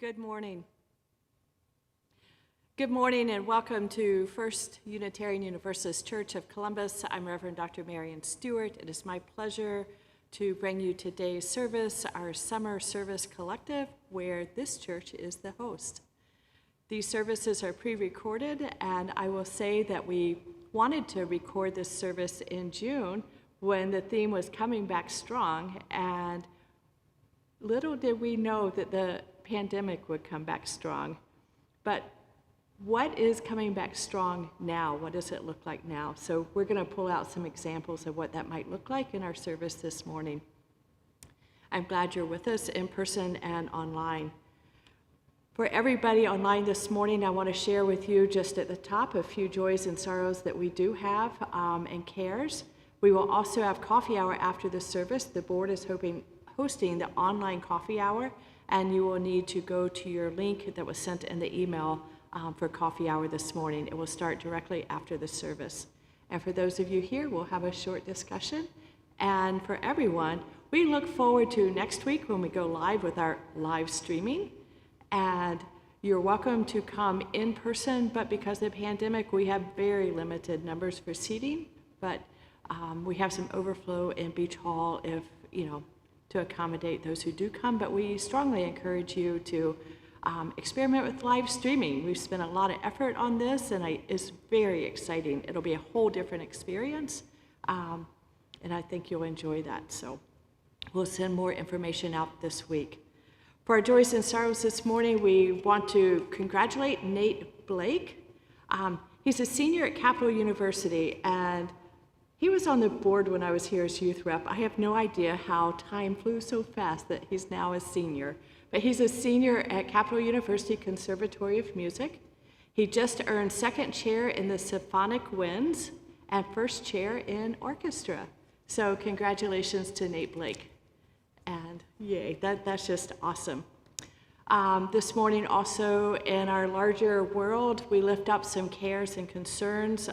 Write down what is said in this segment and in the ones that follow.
Good morning. Good morning and welcome to First Unitarian Universalist Church of Columbus. I'm Reverend Dr. Marion Stewart. It is my pleasure to bring you today's service, our summer service collective, where this church is the host. These services are pre-recorded, and I will say that we wanted to record this service in June when the theme was coming back strong, and little did we know that the pandemic would come back strong. But what is coming back strong now? What does it look like now? So we're going to pull out some examples of what that might look like in our service this morning. I'm glad you're with us in person and online. For everybody online this morning, I want to share with you just at the top a few joys and sorrows that we do have and cares. We will also have coffee hour after the service. The board is hosting the online coffee hour, and you will need to go to your link that was sent in the email for coffee hour this morning. It will start directly after the service. And for those of you here, we'll have a short discussion. And for everyone, we look forward to next week when we go live with our live streaming. And you're welcome to come in person, but because of the pandemic, we have very limited numbers for seating, but we have some overflow in Beach Hall if, to accommodate those who do come, but we strongly encourage you to experiment with live streaming. We've spent a lot of effort on this, and it's very exciting. It'll be a whole different experience, and I think you'll enjoy that. So we'll send more information out this week. For our joys and sorrows this morning, we want to congratulate Nate Blake. He's a senior at Capital University, and he was on the board when I was here as youth rep. I have no idea how time flew so fast that he's now a senior. But he's a senior at Capital University Conservatory of Music. He just earned second chair in the Symphonic Winds and first chair in orchestra. So congratulations to Nate Blake. And yay, that's just awesome. This morning also in our larger world, we lift up some cares and concerns.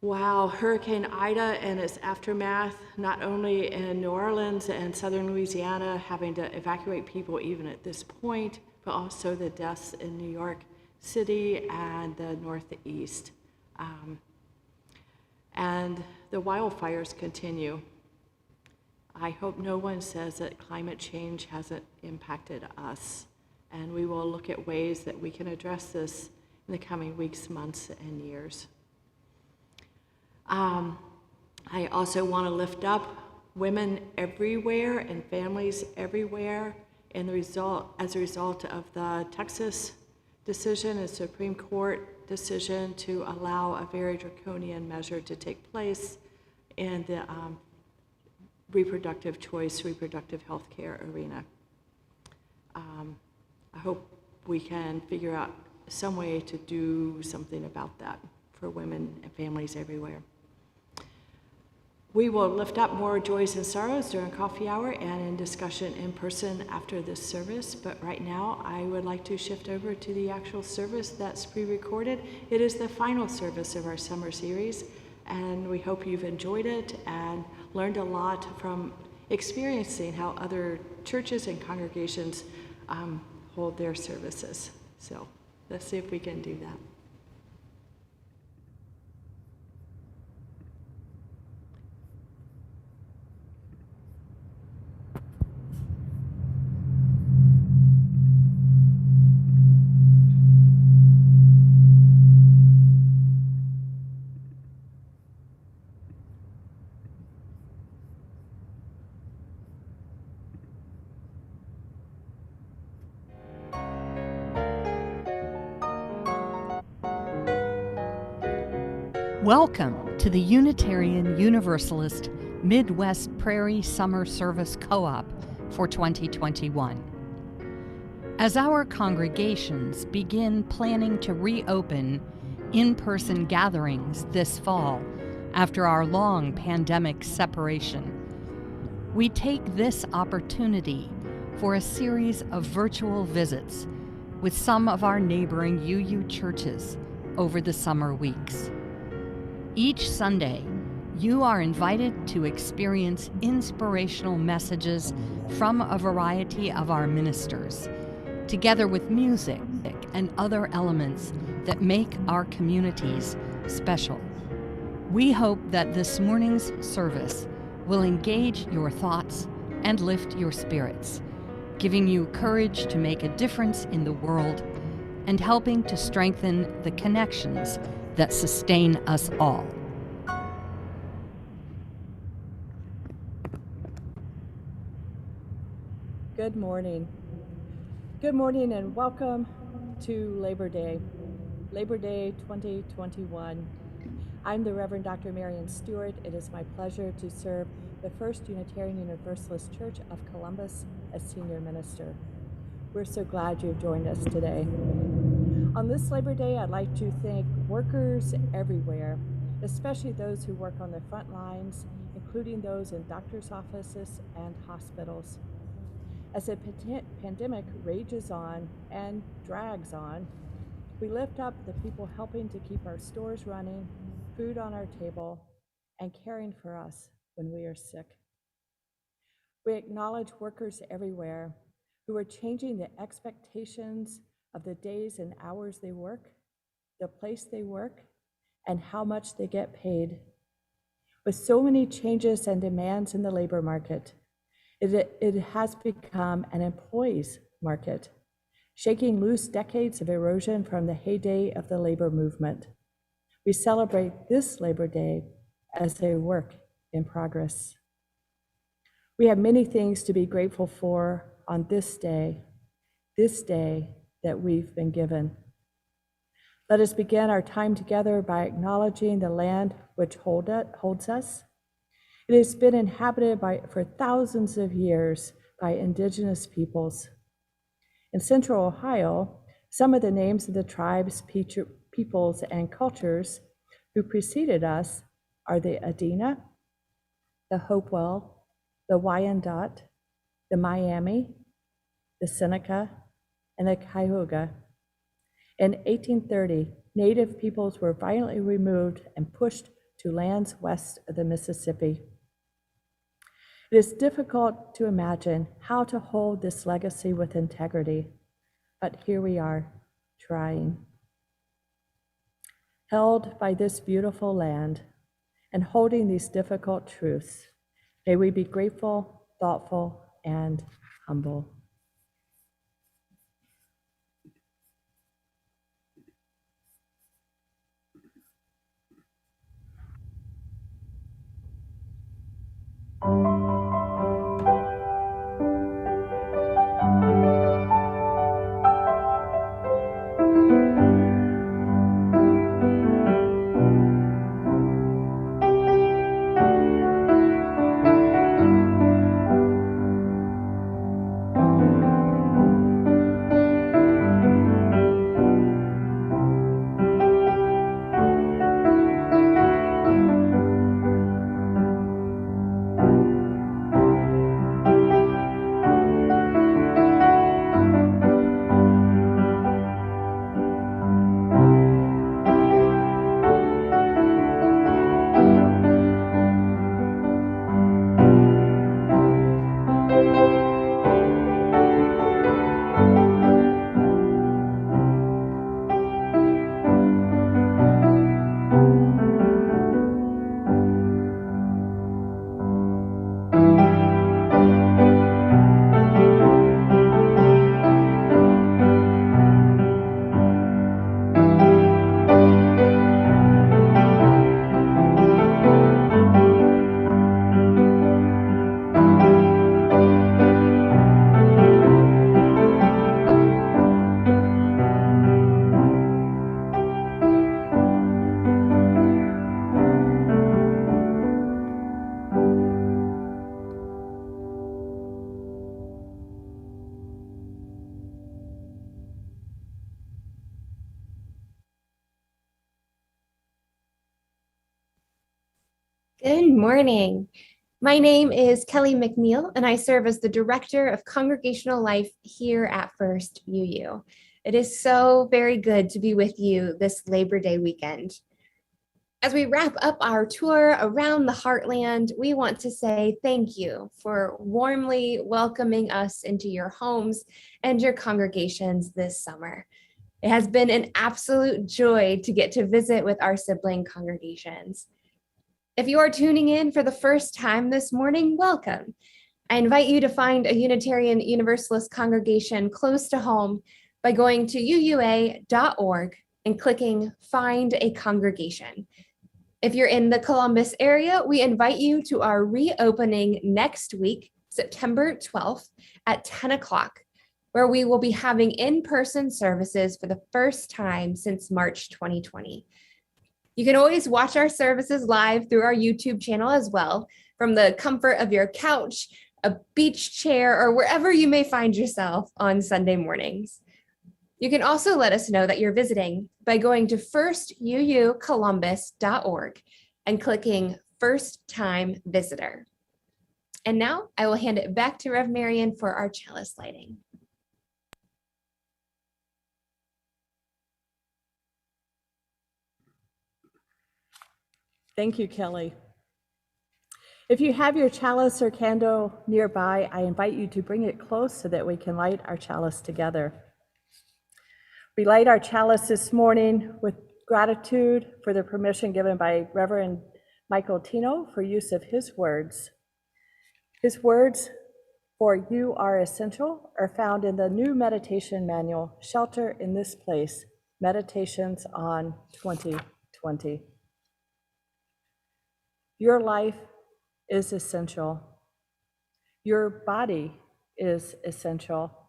Wow, Hurricane Ida and its aftermath, not only in New Orleans and southern Louisiana, having to evacuate people even at this point, but also the deaths in New York City and the Northeast. And the wildfires continue. I hope no one says that climate change hasn't impacted us, and we will look at ways that we can address this in the coming weeks, months, and years. I also want to lift up women everywhere and families everywhere as a result of the Texas decision, a Supreme Court decision to allow a very draconian measure to take place in the reproductive choice, reproductive health care arena. I hope we can figure out some way to do something about that for women and families everywhere. We will lift up more joys and sorrows during coffee hour and in discussion in person after this service, but right now I would like to shift over to the actual service that's pre-recorded. It is the final service of our summer series, and we hope you've enjoyed it and learned a lot from experiencing how other churches and congregations hold their services. So let's see if we can do that. Welcome to the Unitarian Universalist Midwest Prairie Summer Service Co-op for 2021. As our congregations begin planning to reopen in-person gatherings this fall after our long pandemic separation, we take this opportunity for a series of virtual visits with some of our neighboring UU churches over the summer weeks. Each Sunday, You are invited to experience inspirational messages from a variety of our ministers, together with music and other elements that make our communities special. We hope that this morning's service will engage your thoughts and lift your spirits, giving you courage to make a difference in the world and helping to strengthen the connections that sustain us all. Good morning. Good morning and welcome to Labor Day 2021. I'm the Reverend Dr. Marion Stewart. It is my pleasure to serve the First Unitarian Universalist Church of Columbus as senior minister. We're so glad you've joined us today. On this Labor Day, I'd like to thank workers everywhere, especially those who work on the front lines, including those in doctors' offices and hospitals. As the pandemic rages on and drags on, we lift up the people helping to keep our stores running, food on our table, and caring for us when we are sick. We acknowledge workers everywhere who are changing the expectations of the days and hours they work, the place they work, and how much they get paid. With so many changes and demands in the labor market, it has become an employees market, shaking loose decades of erosion from the heyday of the labor movement. We celebrate this Labor Day as a work in progress. We have many things to be grateful for on this day that we've been given. Let us begin our time together by acknowledging the land which holds us. It has been inhabited for thousands of years by indigenous peoples. In Central Ohio, some of the names of the tribes, peoples, and cultures who preceded us are the Adena, the Hopewell, the Wyandot, the Miami, the Seneca, and the Cuyahoga. In 1830, Native peoples were violently removed and pushed to lands west of the Mississippi. It is difficult to imagine how to hold this legacy with integrity, but here we are, trying. Held by this beautiful land and holding these difficult truths, may we be grateful, thoughtful, and humble. Good morning. My name is Kelly McNeil, and I serve as the Director of Congregational Life here at First UU. It is so very good to be with you this Labor Day weekend. As we wrap up our tour around the Heartland, we want to say thank you for warmly welcoming us into your homes and your congregations this summer. It has been an absolute joy to get to visit with our sibling congregations. If you are tuning in for the first time this morning, welcome. I invite you to find a Unitarian Universalist congregation close to home by going to uua.org and clicking Find a Congregation. If you're in the Columbus area, we invite you to our reopening next week, September 12th at 10 o'clock, where we will be having in-person services for the first time since March 2020. You can always watch our services live through our YouTube channel as well, from the comfort of your couch, a beach chair, or wherever you may find yourself on Sunday mornings. You can also let us know that you're visiting by going to firstuucolumbus.org and clicking First Time Visitor. And now I will hand it back to Rev Marion for our chalice lighting. Thank you, Kelly. If you have your chalice or candle nearby, I invite you to bring it close so that we can light our chalice together. We light our chalice this morning with gratitude for the permission given by Reverend Michael Tino for use of his words. His words, "For you are essential," are found in the new meditation manual, Shelter in This Place, Meditations on 2020. Your life is essential. Your body is essential.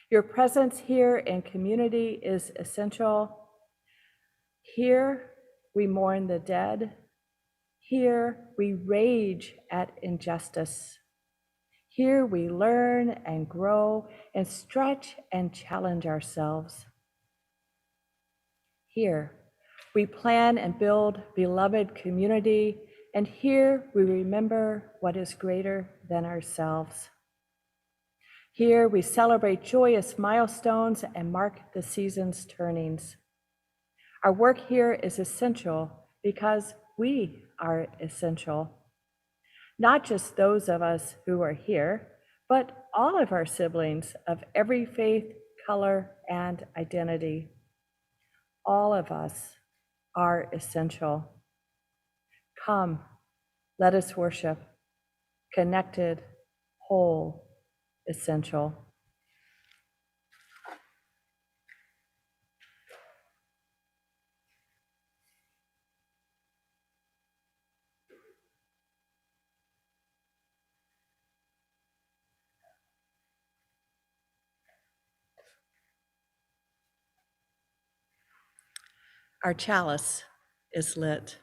Your presence here in community is essential. Here we mourn the dead. Here we rage at injustice. Here we learn and grow and stretch and challenge ourselves. Here we plan and build beloved community, and here we remember what is greater than ourselves. Here we celebrate joyous milestones and mark the season's turnings. Our work here is essential because we are essential. Not just those of us who are here, but all of our siblings of every faith, color, and identity. All of us are essential. Come, let us worship, connected, whole, essential. Our chalice is lit.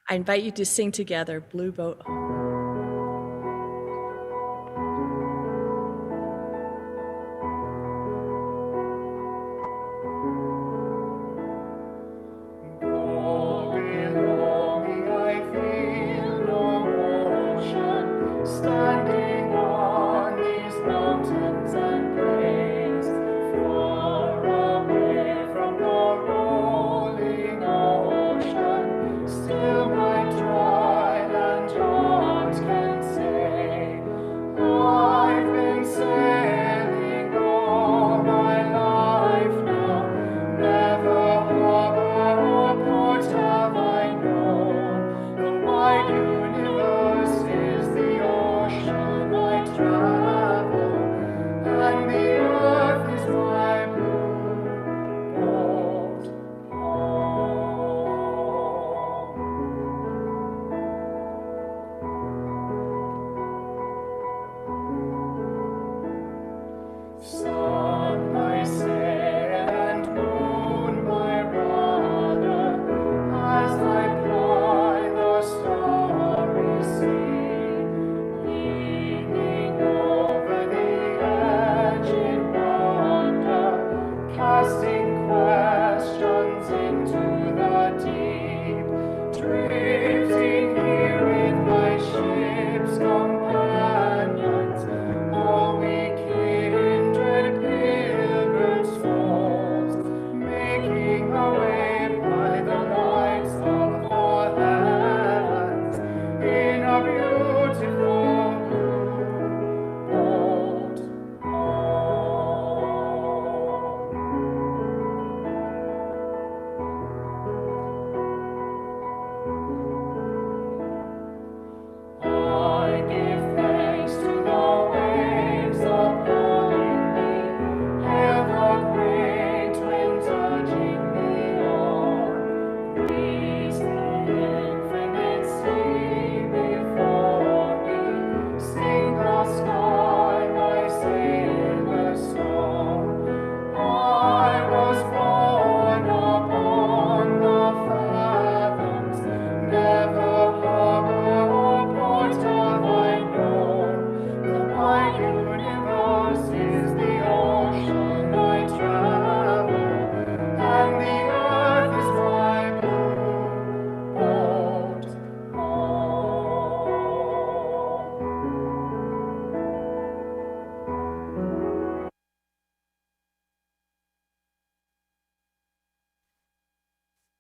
I invite you to sing together, Blue Boat. Still my tribe and joy.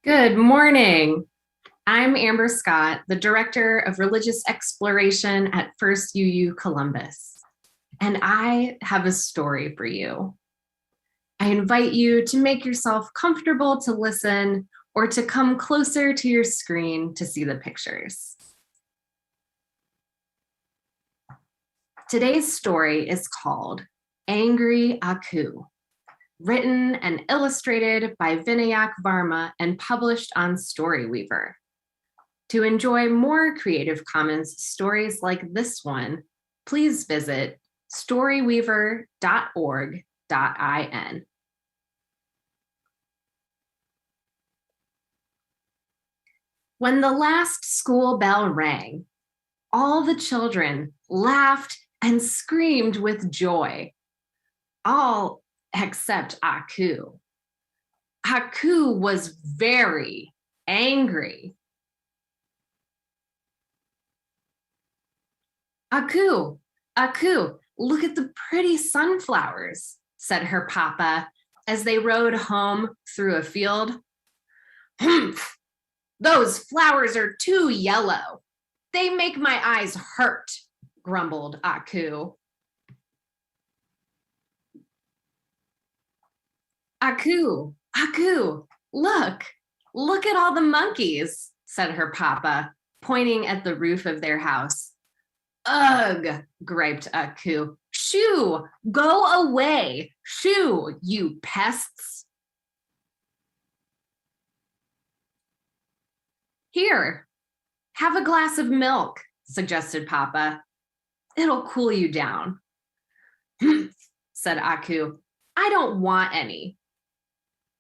Good morning. I'm Amber Scott, the Director of Religious Exploration at First UU Columbus, and I have a story for you. I invite you to make yourself comfortable to listen or to come closer to your screen to see the pictures. Today's story is called Angry Aku, written and illustrated by Vinayak Varma and published on Storyweaver. To enjoy more Creative Commons stories like this one, please visit storyweaver.org.in. When the last school bell rang, all the children laughed and screamed with joy. All except Aku. Aku was very angry. Aku, look at the pretty sunflowers, said her papa as they rode home through a field. Humph, those flowers are too yellow. They make my eyes hurt, grumbled Aku. Aku, look at all the monkeys, said her papa, pointing at the roof of their house. Ugh, griped Aku. Shoo, go away. Shoo, you pests. Here, have a glass of milk, suggested Papa. It'll cool you down. Said Aku. I don't want any.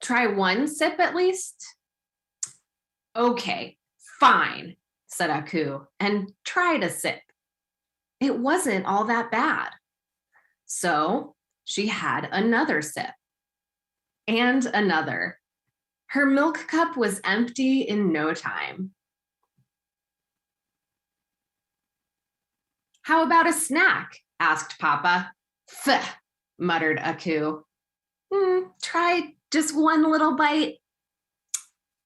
Try one sip at least? Okay, fine, said Aku, and tried a sip. It wasn't all that bad. So she had another sip and another. Her milk cup was empty in no time. How about a snack? Asked Papa. Pfft, muttered Aku. Try just one little bite.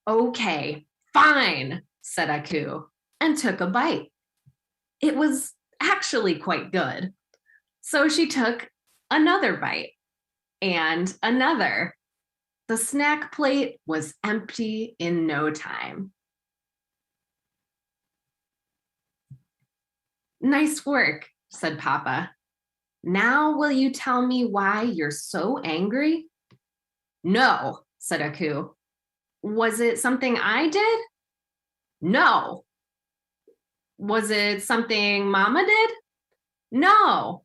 Okay, fine, said Aku, and took a bite. It was actually quite good. So she took another bite and another. The snack plate was empty in no time. Nice work, said Papa. Now will you tell me why you're so angry? No, said Aku. Was it something I did? No. Was it something Mama did? No.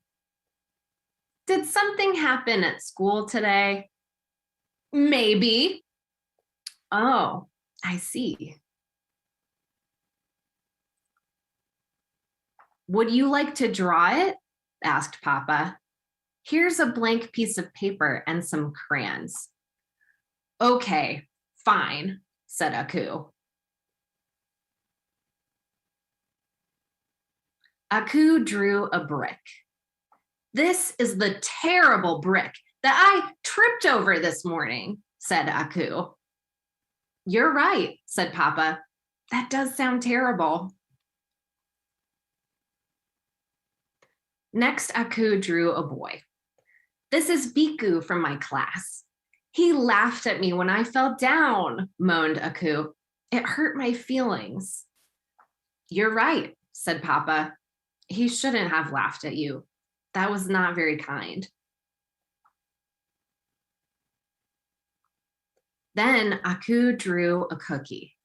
Did something happen at school today? Maybe. Oh, I see. Would you like to draw it? Asked Papa. Here's a blank piece of paper and some crayons. Okay, fine, said Aku. Aku drew a brick. This is the terrible brick that I tripped over this morning, said Aku. You're right, said Papa. That does sound terrible. Next, Aku drew a boy. This is Biku from my class. He laughed at me when I fell down, moaned Aku. It hurt my feelings. You're right, said Papa. He shouldn't have laughed at you. That was not very kind. Then Aku drew a cookie.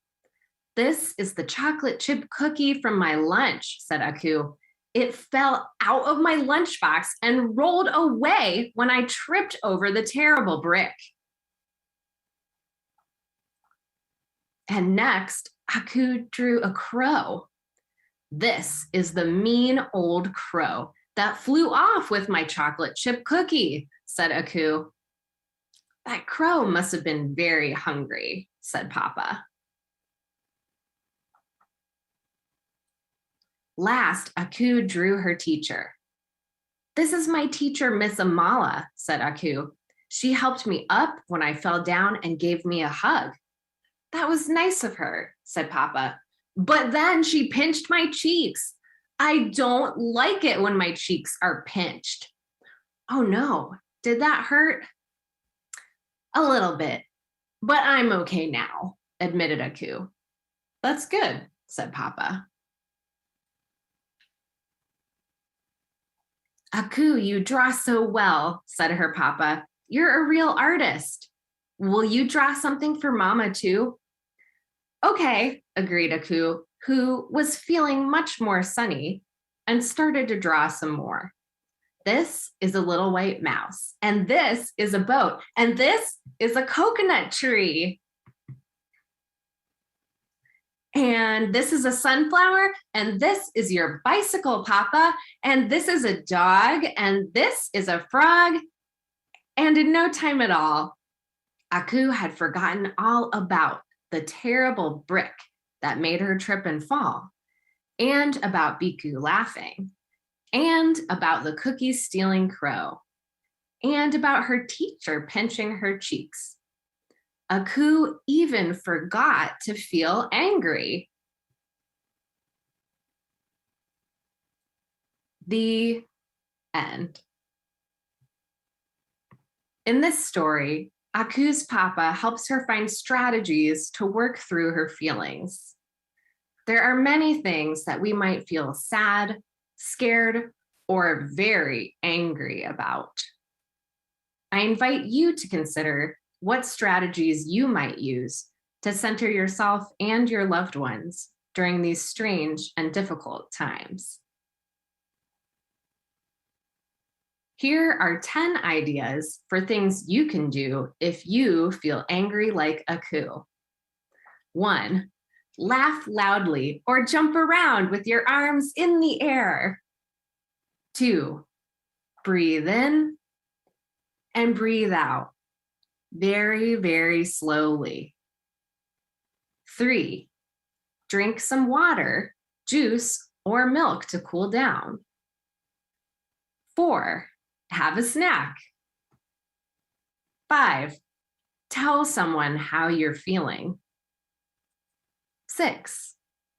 This is the chocolate chip cookie from my lunch, said Aku. It fell out of my lunchbox and rolled away when I tripped over the terrible brick. And next, Aku drew a crow. This is the mean old crow that flew off with my chocolate chip cookie, said Aku. That crow must have been very hungry, said Papa. Last, Aku drew her teacher. This is my teacher, Miss Amala, said Aku. She helped me up when I fell down and gave me a hug. That was nice of her, said Papa. But then she pinched my cheeks. I don't like it when my cheeks are pinched. Oh no, did that hurt? A little bit, but I'm okay now, admitted Aku. That's good, said Papa. Aku, you draw so well, said her Papa. You're a real artist. Will you draw something for Mama too? Okay, agreed Aku, who was feeling much more sunny and started to draw some more. This is a little white mouse, and this is a boat, and this is a coconut tree. And this is a sunflower, and this is your bicycle, Papa, and this is a dog, and this is a frog. And in no time at all, Aku had forgotten all about the terrible brick that made her trip and fall, and about Biku laughing, and about the cookie-stealing crow, and about her teacher pinching her cheeks. Aku even forgot to feel angry. The end. In this story, Aku's Papa helps her find strategies to work through her feelings. There are many things that we might feel sad, scared, or very angry about. I invite you to consider what strategies you might use to center yourself and your loved ones during these strange and difficult times. Here are 10 ideas for things you can do if you feel angry like Aku. 1, laugh loudly or jump around with your arms in the air. 2, breathe in and breathe out very, very slowly. 3, drink some water, juice, or milk to cool down. 4, have a snack. 5, tell someone how you're feeling. 6,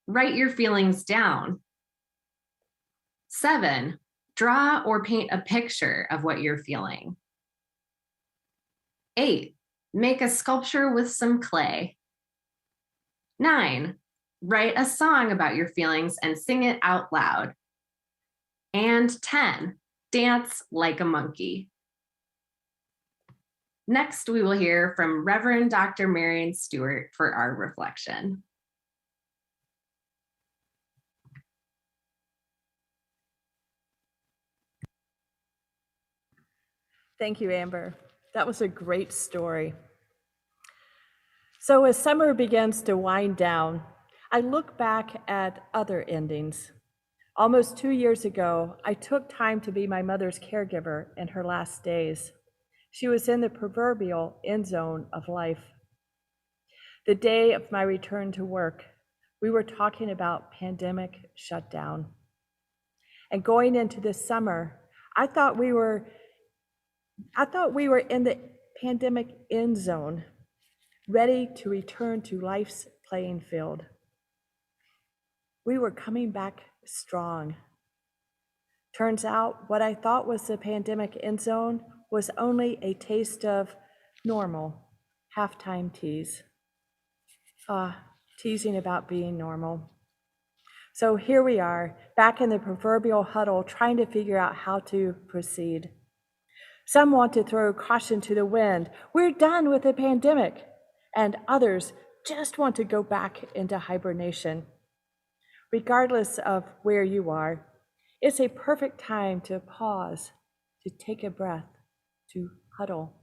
write your feelings down. 7, draw or paint a picture of what you're feeling. 8, make a sculpture with some clay. 9, write a song about your feelings and sing it out loud. And 10, dance like a monkey. Next, we will hear from Reverend Dr. Marion Stewart for our reflection. Thank you, Amber. That was a great story. So as summer begins to wind down, I look back at other endings. Almost 2 years ago, I took time to be my mother's caregiver in her last days. She was in the proverbial end zone of life. The day of my return to work, we were talking about pandemic shutdown. And going into this summer, I thought we were in the pandemic end zone, ready to return to life's playing field. We were coming back strong. Turns out what I thought was the pandemic end zone was only a taste of normal halftime tease. Teasing about being normal. So here we are, back in the proverbial huddle, trying to figure out how to proceed. Some want to throw caution to the wind. We're done with the pandemic. And others just want to go back into hibernation. Regardless of where you are, it's a perfect time to pause, to take a breath, to huddle.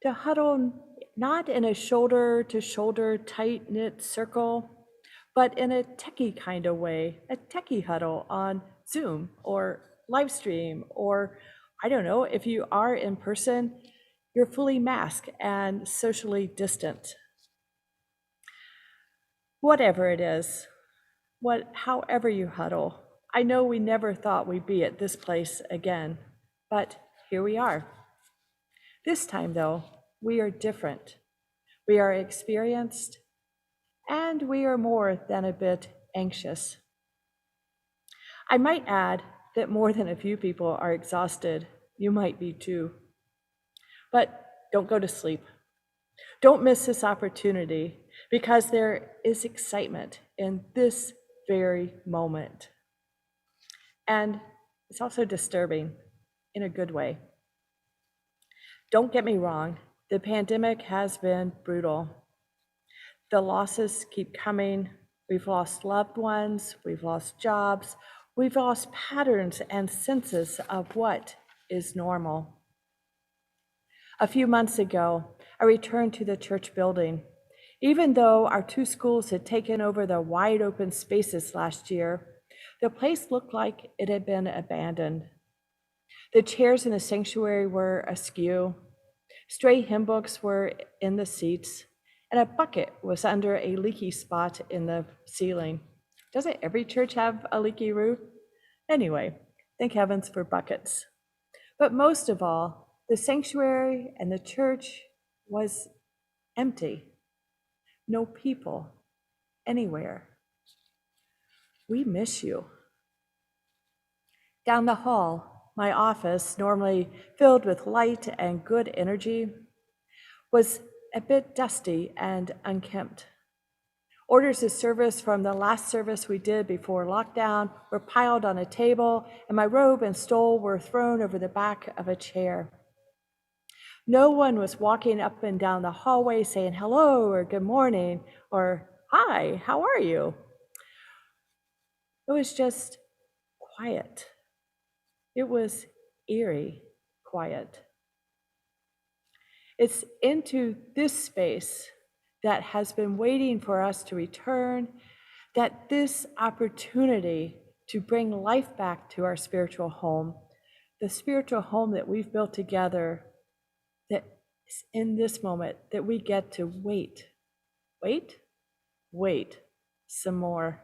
To huddle not in a shoulder-to-shoulder tight-knit circle, but in a techie kind of way, a techie huddle on Zoom or live stream, or I don't know, if you are in person, you're fully masked and socially distant. Whatever it is, however you huddle, I know we never thought we'd be at this place again, but here we are. This time, though, we are different. We are experienced, and we are more than a bit anxious. I might add that more than a few people are exhausted. You might be too. But don't go to sleep. Don't miss this opportunity, because there is excitement in this very moment. And it's also disturbing in a good way. Don't get me wrong, the pandemic has been brutal. The losses keep coming. We've lost loved ones, we've lost jobs, we've lost patterns and senses of what is normal. A few months ago, I returned to the church building. Even though our two schools had taken over the wide open spaces last year, the place looked like it had been abandoned. The chairs in the sanctuary were askew. Stray hymn books were in the seats, and a bucket was under a leaky spot in the ceiling. Doesn't every church have a leaky roof? Anyway, thank heavens for buckets. But most of all, the sanctuary and the church was empty. No people anywhere. We miss you. Down the hall, my office, normally filled with light and good energy, was a bit dusty and unkempt. Orders of service from the last service we did before lockdown were piled on a table, and my robe and stole were thrown over the back of a chair. No one was walking up and down the hallway saying hello or good morning or hi, how are you? It was just quiet. It was eerie quiet. It's into this space that has been waiting for us to return, that this opportunity to bring life back to our spiritual home, the spiritual home that we've built together, that is in this moment that we get to wait some more.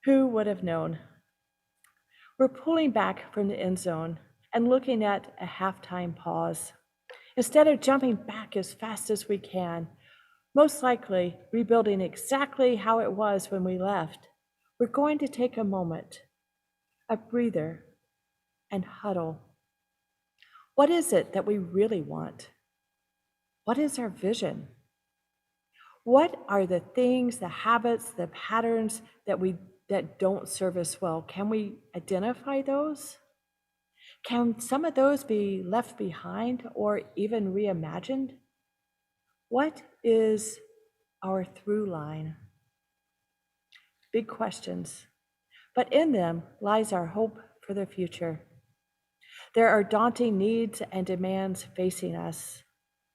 Who would have known? We're pulling back from the end zone and looking at a halftime pause. Instead of jumping back as fast as we can, most likely rebuilding exactly how it was when we left, we're going to take a moment, a breather, and huddle. What is it that we really want? What is our vision? What are the things, the habits, the patterns that don't serve us well? Can we identify those? Can some of those be left behind or even reimagined? What is our through line? Big questions, but in them lies our hope for the future. There are daunting needs and demands facing us.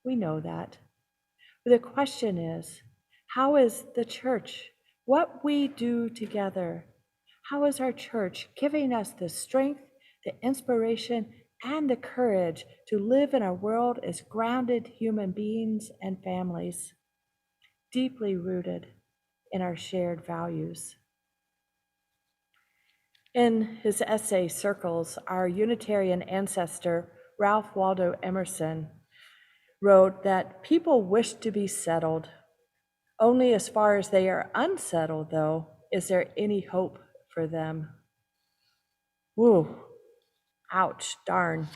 We know that. But the question is, how is the church, what we do together, how is our church giving us the strength, the inspiration, and the courage to live in a world as grounded human beings and families, deeply rooted in our shared values? In his essay, Circles, our Unitarian ancestor, Ralph Waldo Emerson, wrote that people wish to be settled. Only as far as they are unsettled, though, is there any hope for them. Woo, ouch, darn.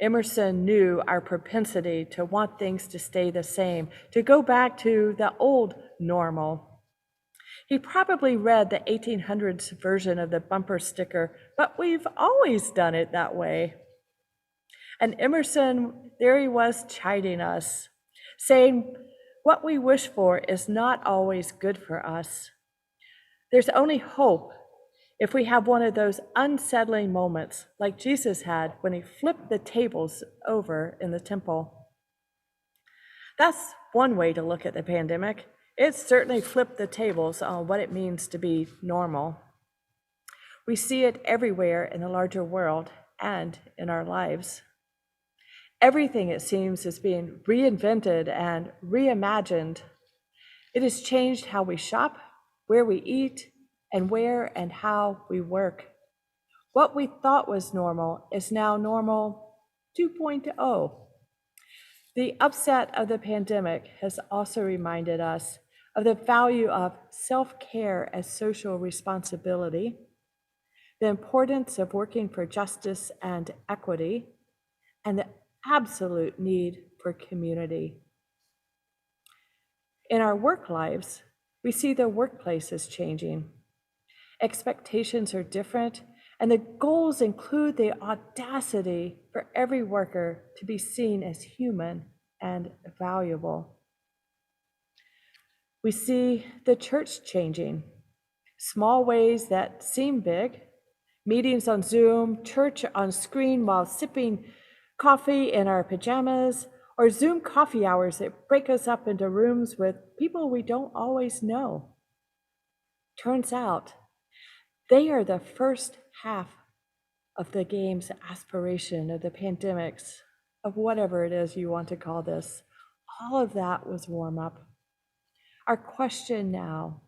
Emerson knew our propensity to want things to stay the same, to go back to the old normal. He probably read the 1800s version of the bumper sticker, but we've always done it that way. And Emerson, there he was chiding us, saying, what we wish for is not always good for us. There's only hope if we have one of those unsettling moments like Jesus had when he flipped the tables over in the temple. That's one way to look at the pandemic. It certainly flipped the tables on what it means to be normal. We see it everywhere in the larger world and in our lives. Everything, it seems, is being reinvented and reimagined. It has changed how we shop, where we eat, and where and how we work. What we thought was normal is now normal 2.0. The upset of the pandemic has also reminded us of the value of self-care as social responsibility, the importance of working for justice and equity, and the absolute need for community. In our work lives, we see the workplace is changing. Expectations are different, and the goals include the audacity for every worker to be seen as human and valuable. We see the church changing, small ways that seem big, meetings on Zoom, church on screen while sipping coffee in our pajamas, or Zoom coffee hours that break us up into rooms with people we don't always know. Turns out, they are the first half of the game's aspiration of the pandemics, of whatever it is you want to call this. All of that was warm up. Our question now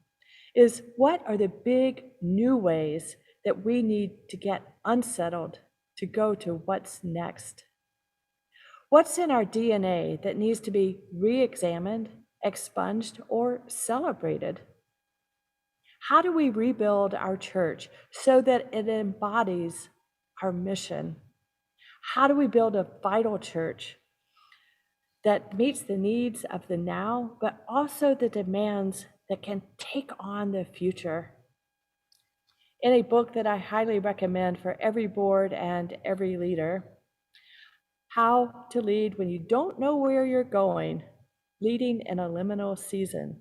is, what are the big new ways that we need to get unsettled to go to what's next? What's in our DNA that needs to be re-examined, expunged, or celebrated? How do we rebuild our church so that it embodies our mission? How do we build a vital church that meets the needs of the now, but also the demands that can take on the future? In a book that I highly recommend for every board and every leader, How to Lead When You Don't Know Where You're Going, Leading in a Liminal Season,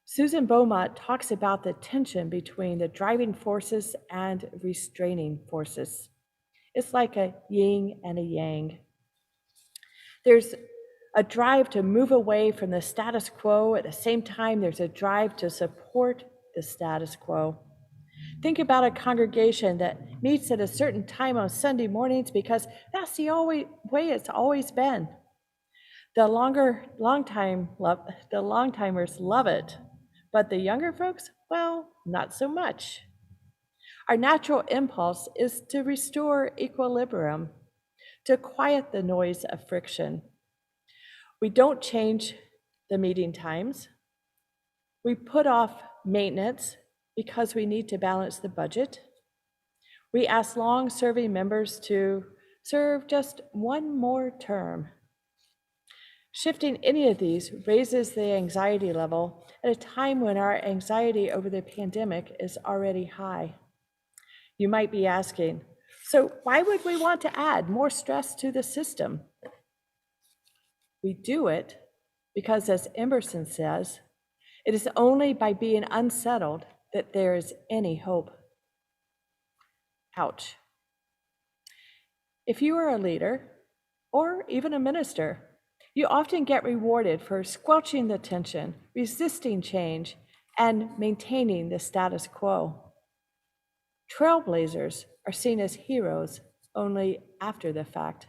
Susan Beaumont talks about the tension between the driving forces and restraining forces. It's like a yin and a yang. There's a drive to move away from the status quo. At the same time, there's a drive to support the status quo. Think about a congregation that meets at a certain time on Sunday mornings because that's the way it's always been. The long-timers love it, but the younger folks, well, not so much. Our natural impulse is to restore equilibrium, to quiet the noise of friction. We don't change the meeting times. We put off maintenance because we need to balance the budget. We ask long-serving members to serve just one more term. Shifting any of these raises the anxiety level at a time when our anxiety over the pandemic is already high. You might be asking, so why would we want to add more stress to the system? We do it because, as Emerson says, it is only by being unsettled that there is any hope. Ouch. If you are a leader, or even a minister, you often get rewarded for squelching the tension, resisting change, and maintaining the status quo. Trailblazers are seen as heroes only after the fact.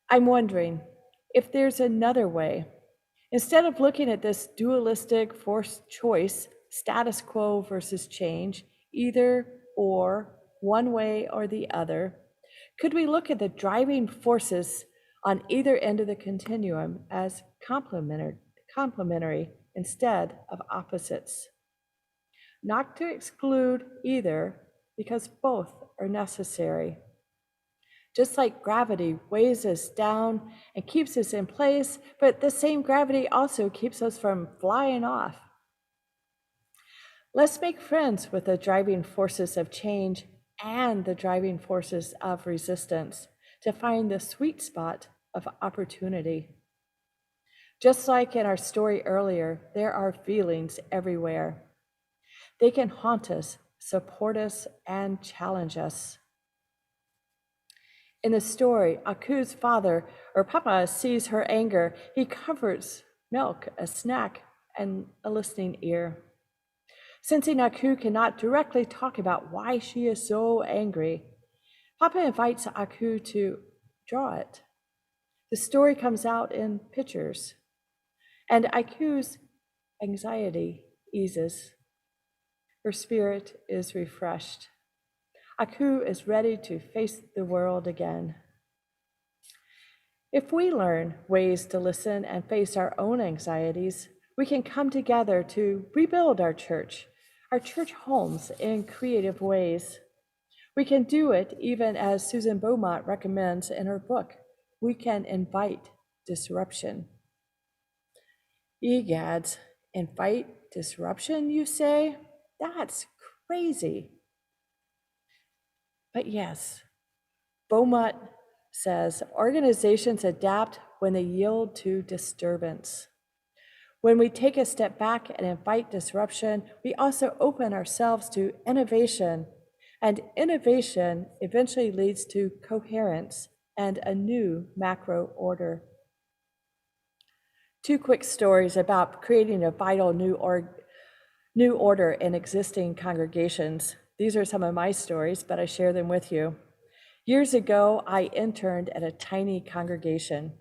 I'm wondering if there's another way. Instead of looking at this dualistic forced choice, status quo versus change, either or, one way or the other, could we look at the driving forces on either end of the continuum as complementary instead of opposites? Not to exclude either, because both are necessary. Just like gravity weighs us down and keeps us in place, but the same gravity also keeps us from flying off. Let's make friends with the driving forces of change and the driving forces of resistance to find the sweet spot of opportunity. Just like in our story earlier, there are feelings everywhere. They can haunt us, support us, and challenge us. In the story, Aku's father, or Papa, sees her anger. He comforts, milk, a snack, and a listening ear. Sensing Aku cannot directly talk about why she is so angry, Papa invites Aku to draw it. The story comes out in pictures, and Aku's anxiety eases. Her spirit is refreshed. Aku is ready to face the world again. If we learn ways to listen and face our own anxieties, we can come together to rebuild our church homes in creative ways. We can do it even as Susan Beaumont recommends in her book. We can invite disruption. Egads, invite disruption, you say? That's crazy. But yes, Beaumont says organizations adapt when they yield to disturbance. When we take a step back and invite disruption, we also open ourselves to innovation, and innovation eventually leads to coherence and a new macro order. Two quick stories about creating a vital new order in existing congregations. These are some of my stories, but I share them with you. Years ago, I interned at a tiny congregation.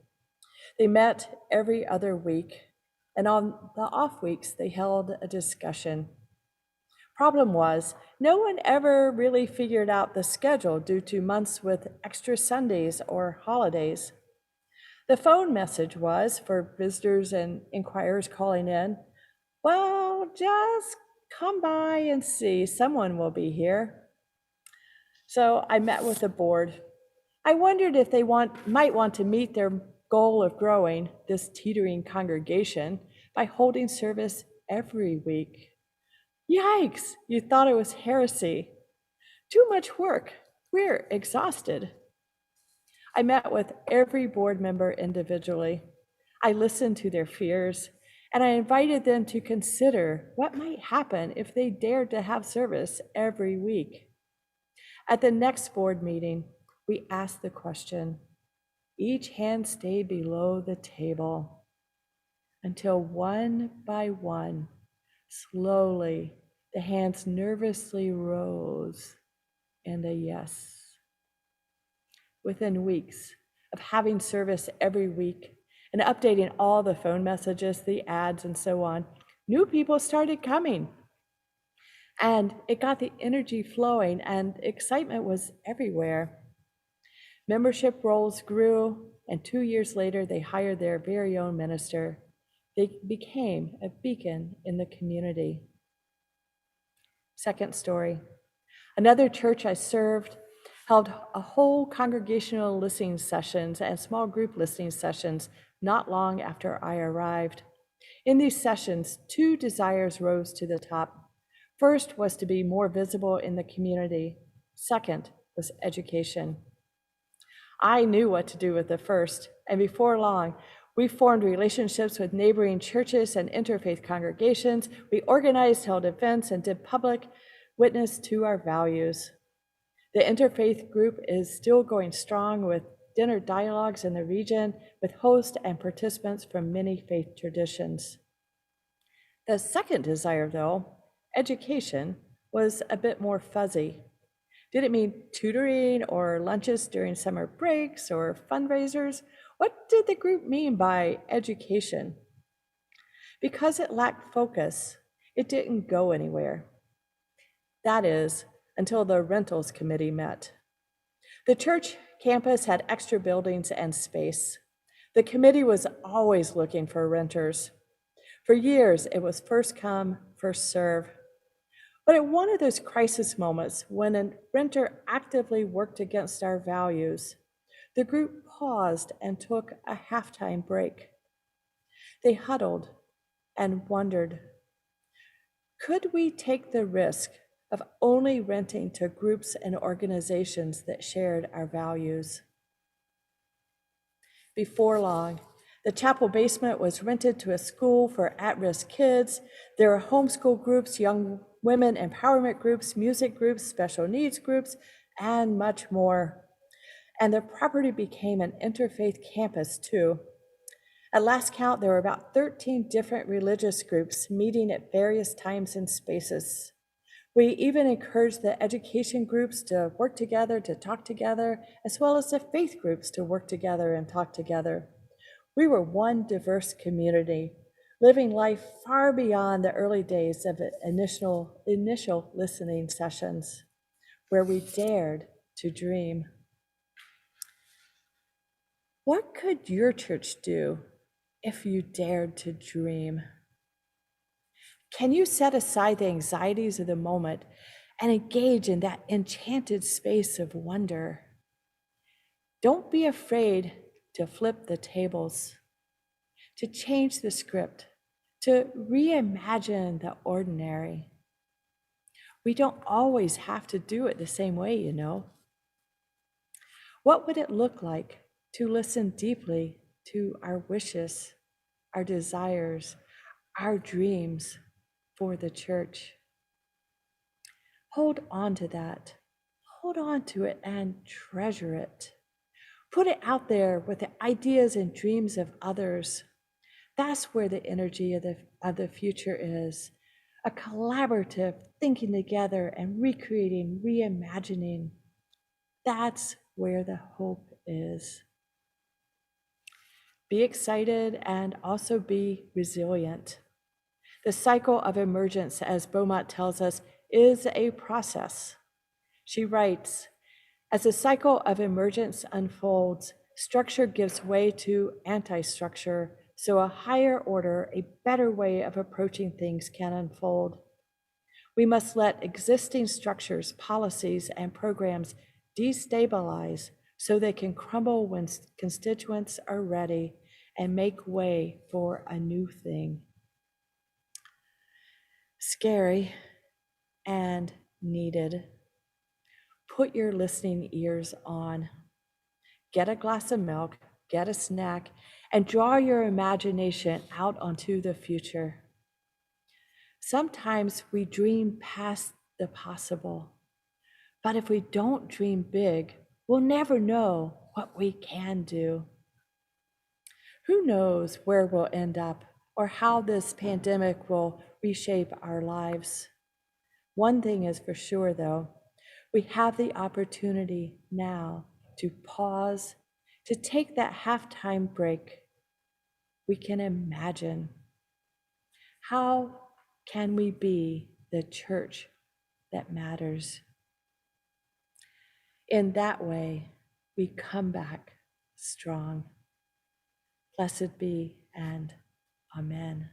They met every other week, and on the off weeks, they held a discussion. Problem was, no one ever really figured out the schedule due to months with extra Sundays or holidays. The phone message was, for visitors and inquirers calling in, well, just come by and see, someone will be here. So I met with the board. I wondered if they might want to meet their goal of growing this teetering congregation by holding service every week. Yikes, you thought it was heresy. Too much work. We're exhausted. I met with every board member individually. I listened to their fears, and I invited them to consider what might happen if they dared to have service every week. At the next board meeting, we asked the question. Each hand stayed below the table until one by one, slowly, the hands nervously rose and a yes. Within weeks of having service every week and updating all the phone messages, the ads, and so on, new people started coming. And it got the energy flowing, and excitement was everywhere. Membership rolls grew, and 2 years later, they hired their very own minister. They became a beacon in the community. Second story. Another church I served held a whole congregational listening sessions and small group listening sessions not long after I arrived. In these sessions, two desires rose to the top. First was to be more visible in the community. Second was education. I knew what to do with the first, and before long, we formed relationships with neighboring churches and interfaith congregations. We organized, held events, and did public witness to our values. The interfaith group is still going strong with dinner dialogues in the region with hosts and participants from many faith traditions. The second desire, though, education, was a bit more fuzzy. Did it mean tutoring or lunches during summer breaks or fundraisers? What did the group mean by education? Because it lacked focus, it didn't go anywhere. That is, until the rentals committee met. The church campus had extra buildings and space. The committee was always looking for renters. For years, it was first come, first serve. But at one of those crisis moments, when a renter actively worked against our values, the group paused and took a halftime break. They huddled and wondered, could we take the risk of only renting to groups and organizations that shared our values? Before long, the chapel basement was rented to a school for at-risk kids. There were homeschool groups, young women empowerment groups, music groups, special needs groups, and much more. And the property became an interfaith campus too. At last count, there were about 13 different religious groups meeting at various times and spaces. We even encouraged the education groups to work together, to talk together, as well as the faith groups to work together and talk together. We were one diverse community, living life far beyond the early days of initial listening sessions, where we dared to dream. What could your church do if you dared to dream? Can you set aside the anxieties of the moment and engage in that enchanted space of wonder? Don't be afraid to flip the tables, to change the script, to reimagine the ordinary. We don't always have to do it the same way, you know. What would it look like to listen deeply to our wishes, our desires, our dreams for the church? Hold on to that. Hold on to it and treasure it. Put it out there with the ideas and dreams of others. That's where the energy of the future is. A collaborative thinking together and recreating, reimagining. That's where the hope is. Be excited and also be resilient. The cycle of emergence, as Beaumont tells us, is a process. She writes, as the cycle of emergence unfolds, structure gives way to anti-structure, so a higher order, a better way of approaching things can unfold. We must let existing structures, policies, and programs destabilize so they can crumble when constituents are ready and make way for a new thing. Scary and needed. Put your listening ears on. Get a glass of milk, get a snack, and draw your imagination out onto the future. Sometimes we dream past the possible, but if we don't dream big, we'll never know what we can do. Who knows where we'll end up or how this pandemic will reshape our lives? One thing is for sure, though, we have the opportunity now to pause, to take that halftime break. We can imagine. How can we be the church that matters? In that way, we come back strong. Blessed be and amen.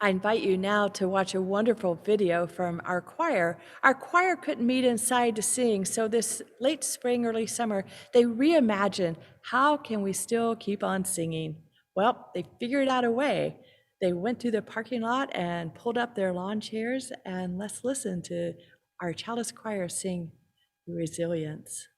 I invite you now to watch a wonderful video from our choir. Our choir couldn't meet inside to sing, so this late spring, early summer, they reimagined, how can we still keep on singing? Well, they figured out a way. They went to the parking lot and pulled up their lawn chairs, and let's listen to our Chalice Choir sing Resilience.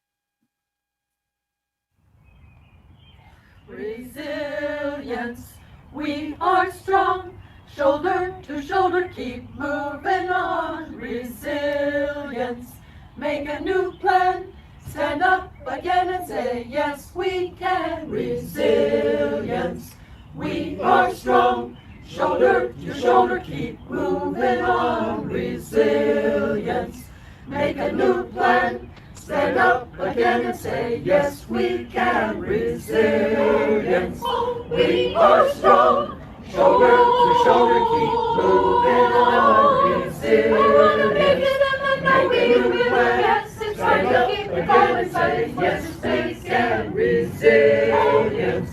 Resilience, we are strong. Shoulder to shoulder, keep moving on. Resilience, make a new plan. Stand up again and say, yes, we can. Resilience, we are strong. Shoulder to shoulder, keep moving on. Resilience, make a new plan. Stand up again and say, yes, we can. Resilience, we are strong. Shoulder to shoulder, keep moving on. Resilience, make a new plan. Stand up again and say, yes, we can. Resilience,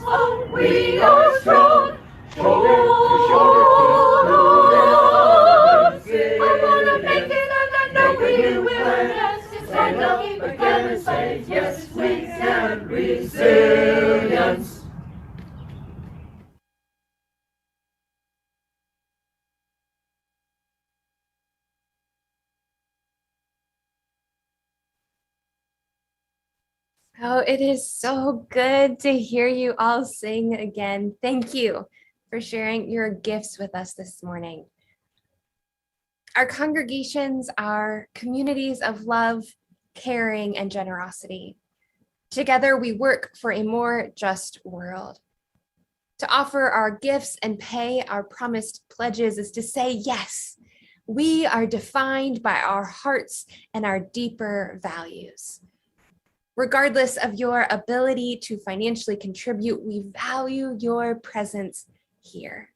we are strong. Shoulder to shoulder, keep moving on. I wanna make it and I know we will. Stand up again and say, yes, we can. Resilience. Oh, it is so good to hear you all sing again. Thank you for sharing your gifts with us this morning. Our congregations are communities of love, caring, and generosity. Together, we work for a more just world. To offer our gifts and pay our promised pledges is to say, yes, we are defined by our hearts and our deeper values. Regardless of your ability to financially contribute, we value your presence here.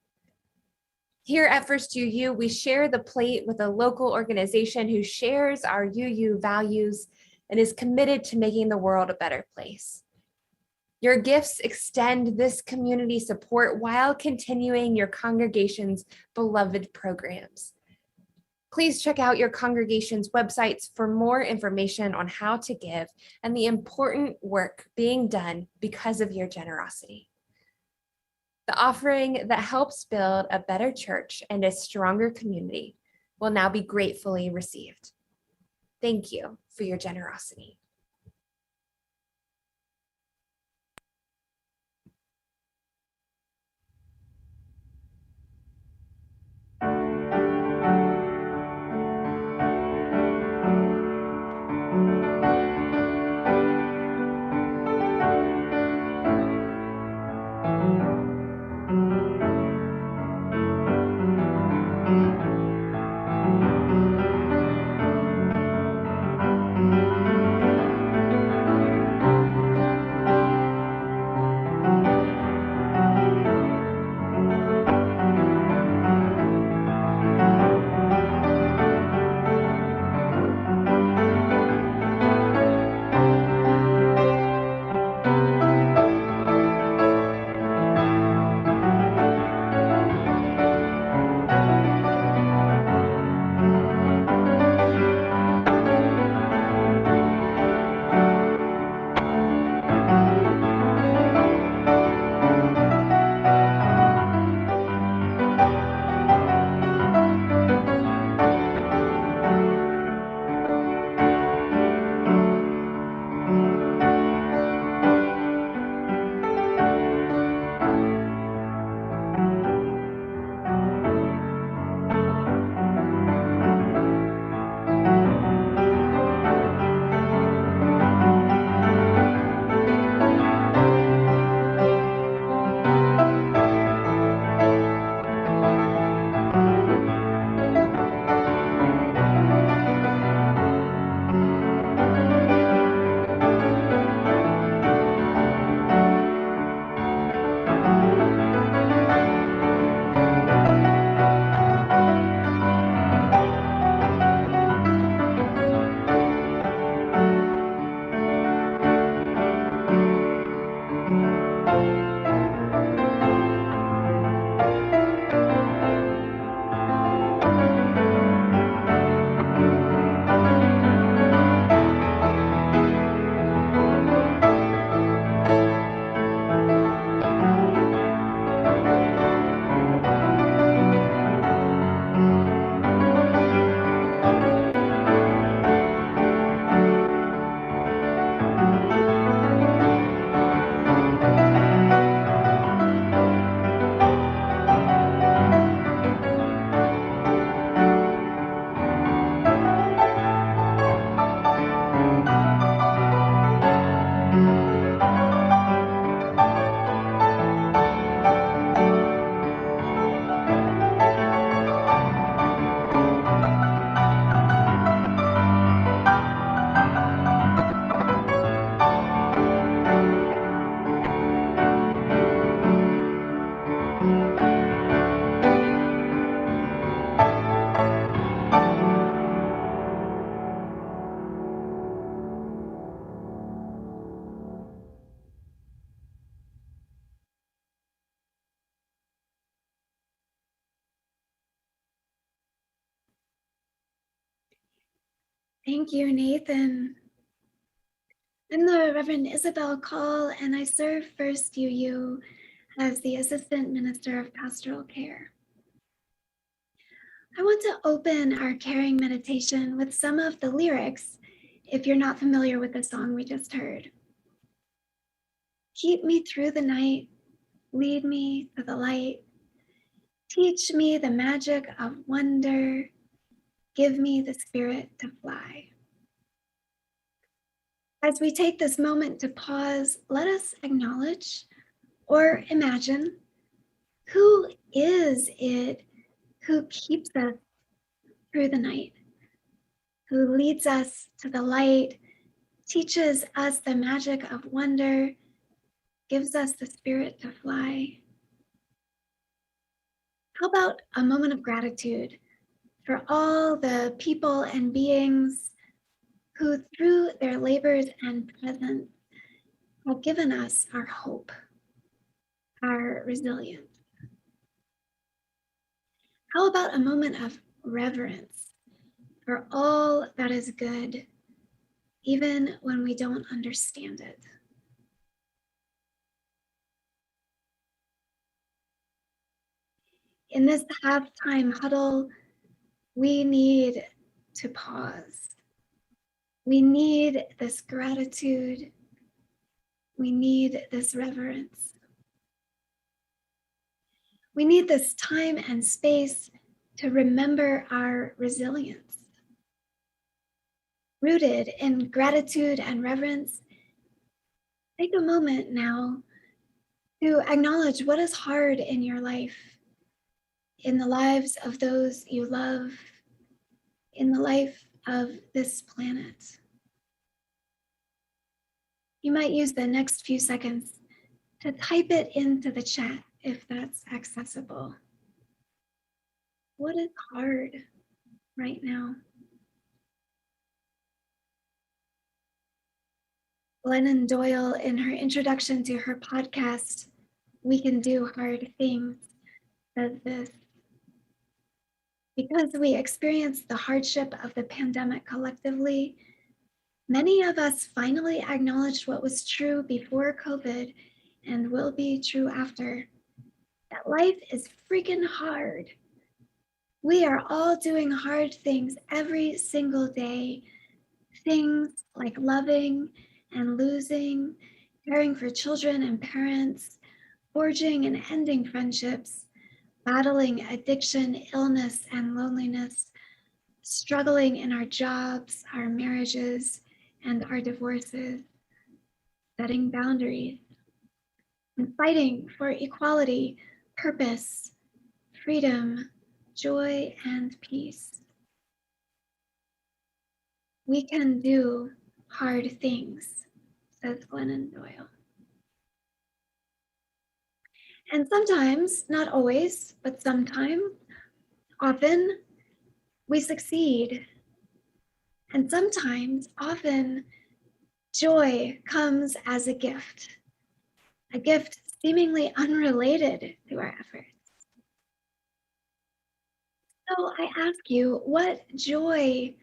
Here at First UU, we share the plate with a local organization who shares our UU values and is committed to making the world a better place. Your gifts extend this community support while continuing your congregation's beloved programs. Please check out your congregation's websites for more information on how to give and the important work being done because of your generosity. The offering that helps build a better church and a stronger community will now be gratefully received. Thank you for your generosity. Thank you, Nathan. I'm the Reverend Isabel Call, and I serve First UU as the Assistant Minister of Pastoral Care. I want to open our caring meditation with some of the lyrics, if you're not familiar with the song we just heard. Keep me through the night, lead me to the light, teach me the magic of wonder, give me the spirit to fly. As we take this moment to pause, let us acknowledge or imagine, who is it who keeps us through the night, who leads us to the light, teaches us the magic of wonder, gives us the spirit to fly? How about a moment of gratitude for all the people and beings who, through their labors and presence, have given us our hope, our resilience? How about a moment of reverence for all that is good, even when we don't understand it? In this halftime huddle, we need to pause. We need this gratitude. We need this reverence. We need this time and space to remember our resilience. Rooted in gratitude and reverence, take a moment now to acknowledge what is hard in your life, in the lives of those you love, in the life of this planet. You might use the next few seconds to type it into the chat if that's accessible. What is hard right now? Glennon Doyle, in her introduction to her podcast, We Can Do Hard Things, says this: because we experienced the hardship of the pandemic collectively, many of us finally acknowledged what was true before COVID and will be true after, that life is freaking hard. We are all doing hard things every single day. Things like loving and losing, caring for children and parents, forging and ending friendships, battling addiction, illness, and loneliness, struggling in our jobs, our marriages, and our divorces, setting boundaries, and fighting for equality, purpose, freedom, joy, and peace. We can do hard things, says Glennon Doyle. And sometimes, not always, but sometimes, often, we succeed. And sometimes, often, joy comes as a gift seemingly unrelated to our efforts. So I ask you, what joy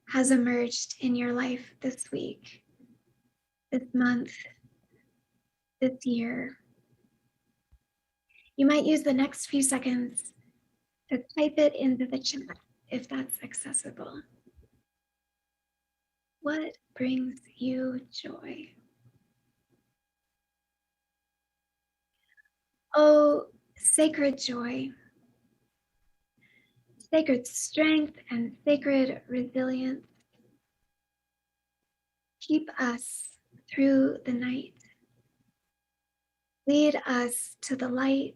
has emerged in your life this week, this month, this year? You might use the next few seconds to type it into the chat if that's accessible. What brings you joy? Oh, sacred joy, sacred strength, and sacred resilience, keep us through the night. Lead us to the light.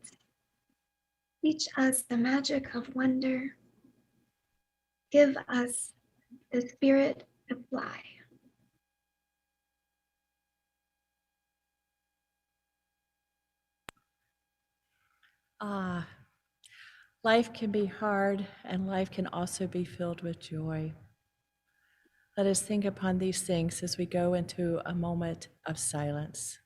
Teach us the magic of wonder. Give us the spirit to fly. Ah, life can be hard and life can also be filled with joy. Let us think upon these things as we go into a moment of silence.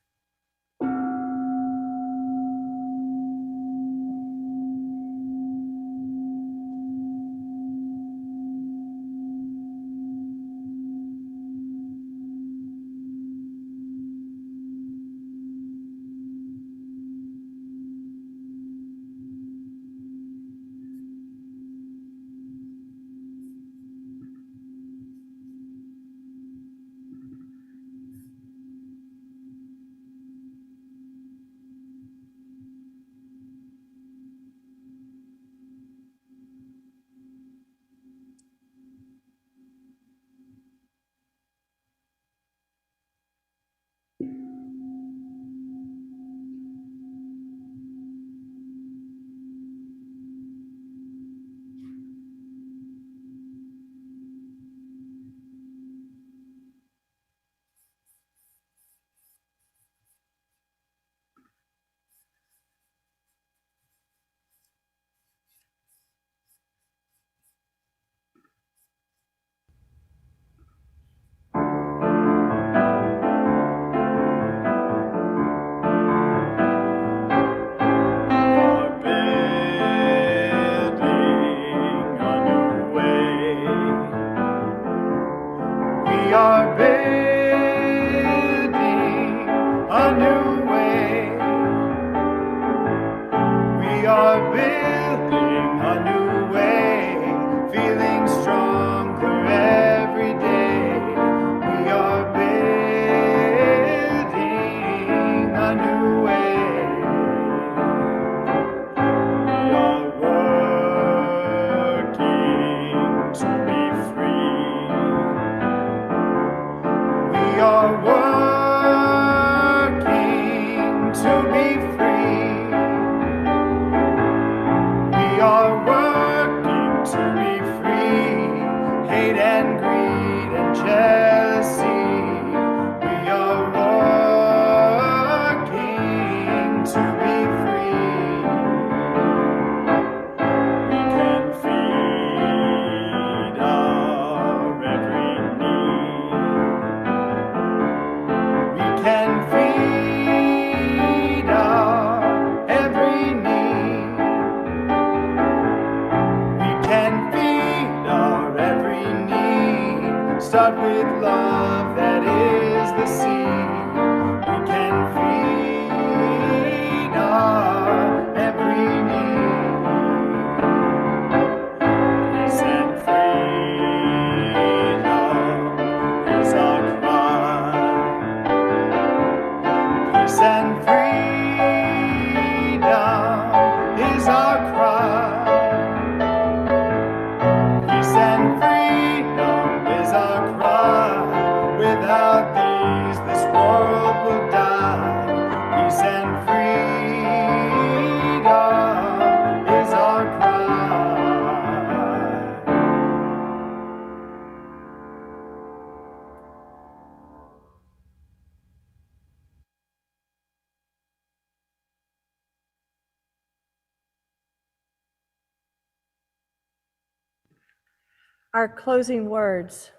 Our closing words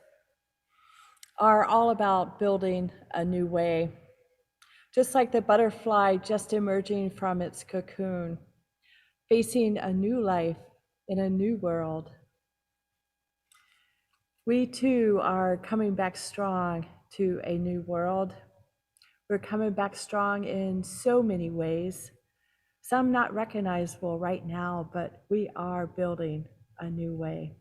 are all about building a new way. Just like the butterfly just emerging from its cocoon, facing a new life in a new world. We too are coming back strong to a new world. We're coming back strong in so many ways, some not recognizable right now, but we are building a new way.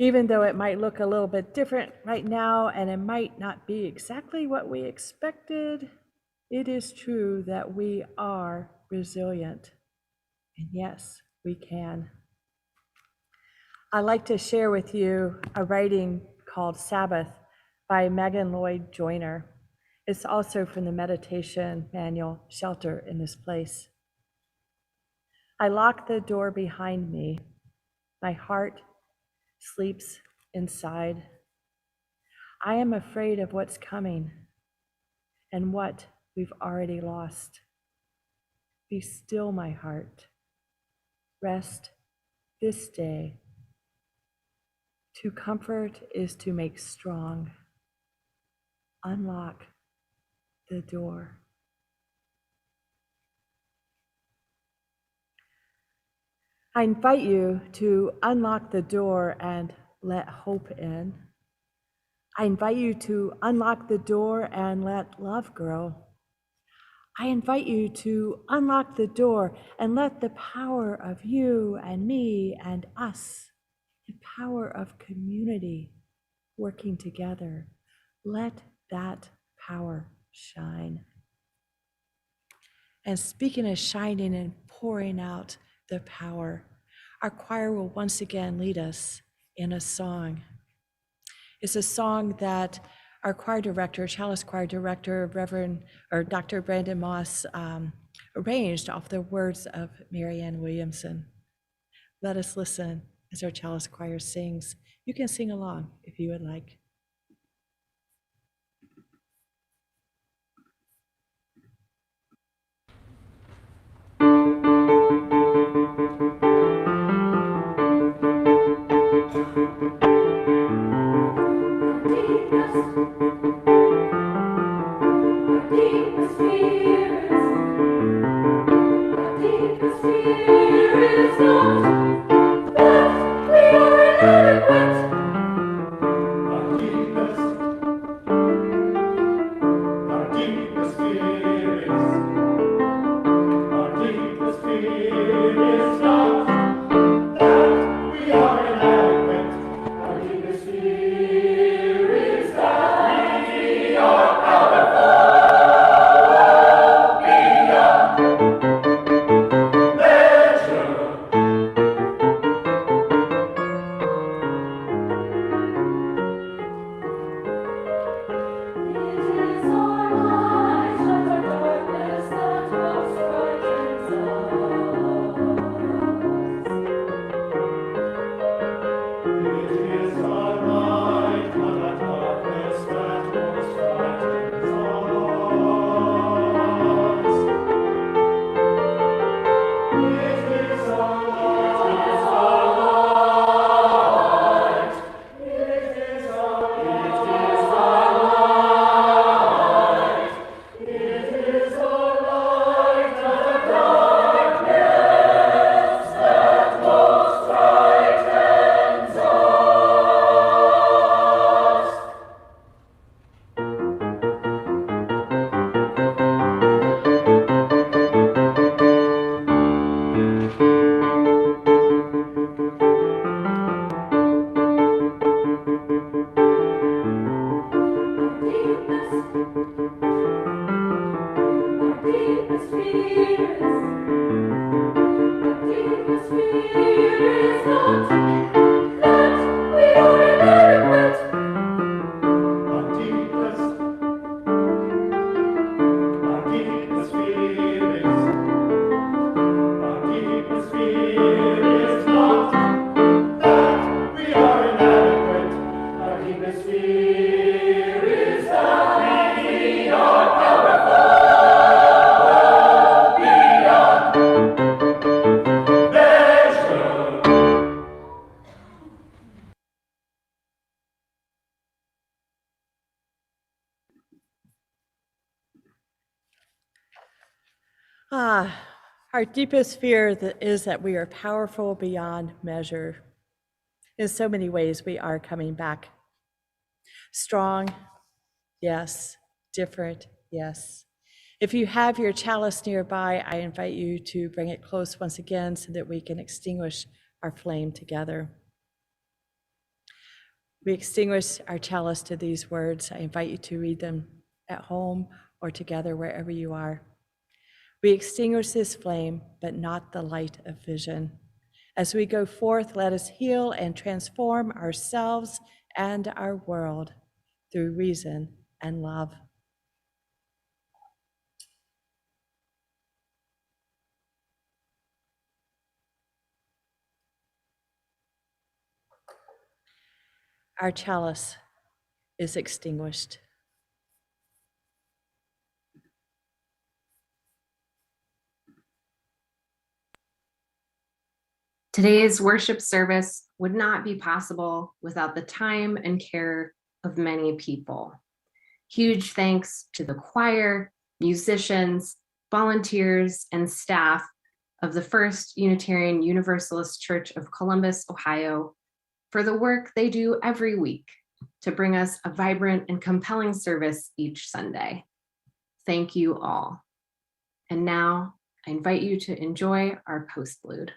Even though it might look a little bit different right now and it might not be exactly what we expected, it is true that we are resilient. And yes, we can. I'd like to share with you a writing called Sabbath by Megan Lloyd Joyner. It's also from the meditation manual, Shelter in This Place. I lock the door behind me. My heart sleeps inside. I am afraid of what's coming and what we've already lost. Be still, my heart. Rest this day. To comfort is to make strong. Unlock the door. I invite you to unlock the door and let hope in. I invite you to unlock the door and let love grow. I invite you to unlock the door and let the power of you and me and us, the power of community working together, let that power shine. And speaking of shining and pouring out the power, our choir will once again lead us in a song. It's a song that our choir director, Chalice Choir Director, Dr. Brandon Moss, arranged off the words of Marianne Williamson. Let us listen as our Chalice Choir sings. You can sing along if you would like. Our deepest fear is that we are powerful beyond measure. In so many ways, we are coming back. Strong, yes. Different, yes. If you have your chalice nearby, I invite you to bring it close once again so that we can extinguish our flame together. We extinguish our chalice to these words. I invite you to read them at home or together wherever you are. We extinguish this flame, but not the light of vision. As we go forth, let us heal and transform ourselves and our world through reason and love. Our chalice is extinguished. Today's worship service would not be possible without the time and care of many people. Huge thanks to the choir, musicians, volunteers, and staff of the First Unitarian Universalist Church of Columbus, Ohio, for the work they do every week to bring us a vibrant and compelling service each Sunday. Thank you all. And now I invite you to enjoy our postlude.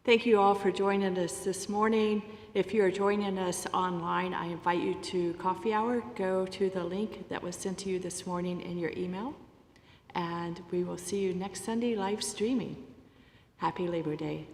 Thank you all for joining us this morning. If you are joining us online, I invite you to coffee hour. Go to the link that was sent to you this morning in your email, and we will see you next Sunday live streaming. Happy Labor Day.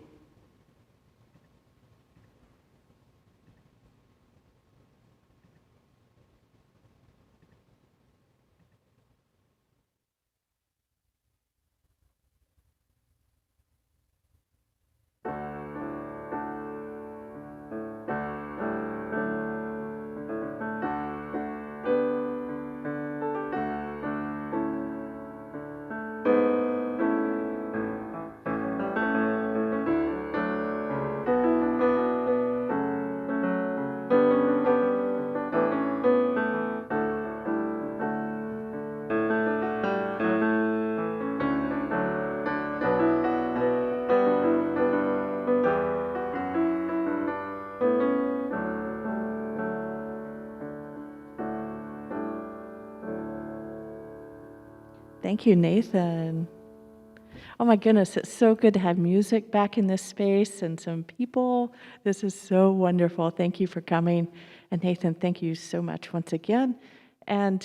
Thank you, Nathan. Oh my goodness, it's so good to have music back in this space and some people. This is so wonderful. Thank you for coming. And Nathan, thank you so much once again. And